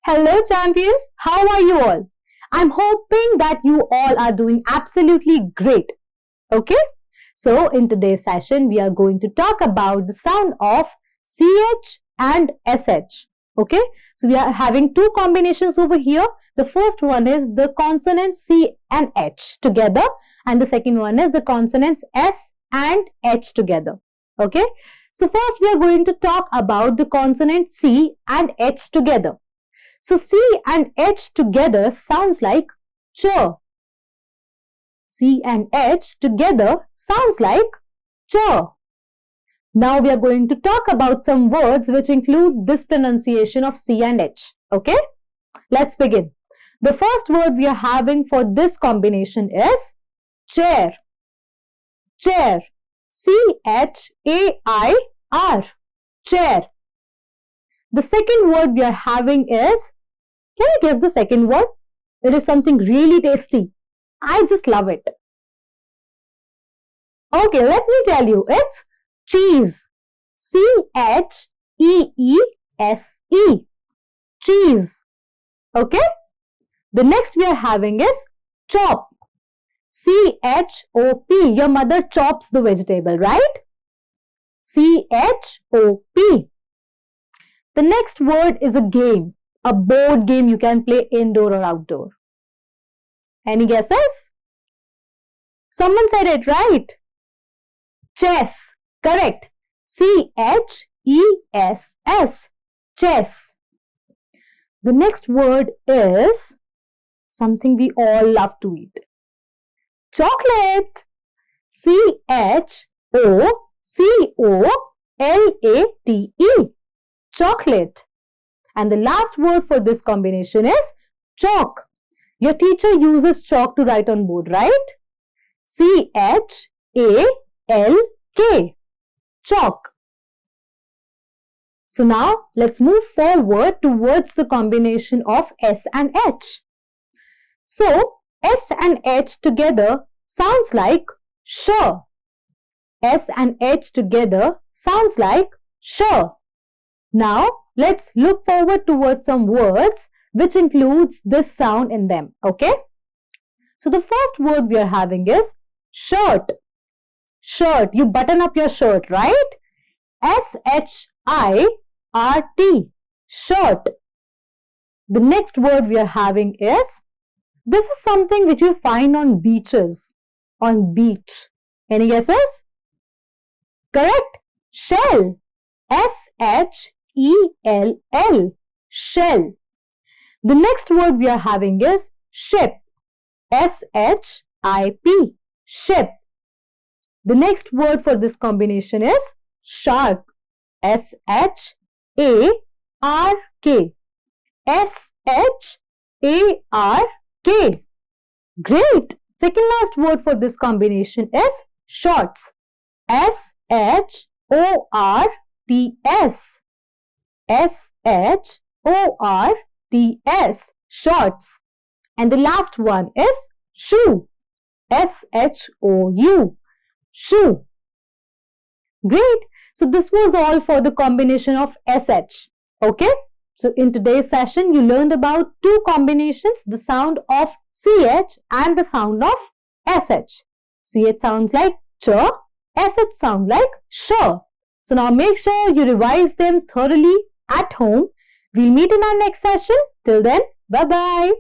Hello champions, how are you all? I'm hoping that you all are doing absolutely great. Okay? So in today's session, we are going to talk about the sound of CH and SH. Okay? So we are having two combinations over here. The first one is the consonants C and H together, and the second one is the consonants S and H together. Okay? So first we are going to talk about the consonant C and H together. So C and H together sounds like ch. C and H together sounds like ch. Now we are going to talk about some words which include this pronunciation of C and H. Okay? Let's begin. The first word we are having for this combination is chair. Chair. C-H-A-I-R. Chair. The second word we are having is, can you guess the second word? It is something really tasty. I just love it. Okay, let me tell you. It's cheese. C-H-E-E-S-E. Cheese. Okay? The next we are having is chop. C-H-O-P. Your mother chops the vegetable, right? C-H-O-P. The next word is a game. A board game you can play indoor or outdoor. Any guesses? Someone said it right. Chess. Correct. C-H-E-S-S. Chess. The next word is something we all love to eat. Chocolate. C-H-O-C-O-L-A-T-E. Chocolate. And the last word for this combination is chalk. Your teacher uses chalk to write on board, right? C-H-A-L-K. Chalk. So now let's move forward towards the combination of S and H. So S and H together sounds like sh. S and H together sounds like sh. Now let's look forward towards some words which includes this sound in them. Okay? So the first word we are having is shirt. Shirt. You button up your shirt, right? S-H-I-R-T. Shirt. The next word we are having is, this is something which you find on beaches. On beach. Any guesses? Correct. Shell. S-H-E-L-L. Shell. The next word we are having is ship. S-H-I-P. Ship. The next word for this combination is shark. S-H-A-R-K. S-H-A-R-K. Great. Second last word for this combination is shorts. S-H-O-R-T-S. S-H-O-R-T-S. Shorts. And the last one is shoe. S-H-O-U. Shoe. Great. So this was all for the combination of SH. Okay. So in today's session, you learned about two combinations, the sound of CH and the sound of SH. CH sounds like ch, SH sounds like sh. So now make sure you revise them thoroughly at home. We'll meet in our next session. Till then, bye-bye.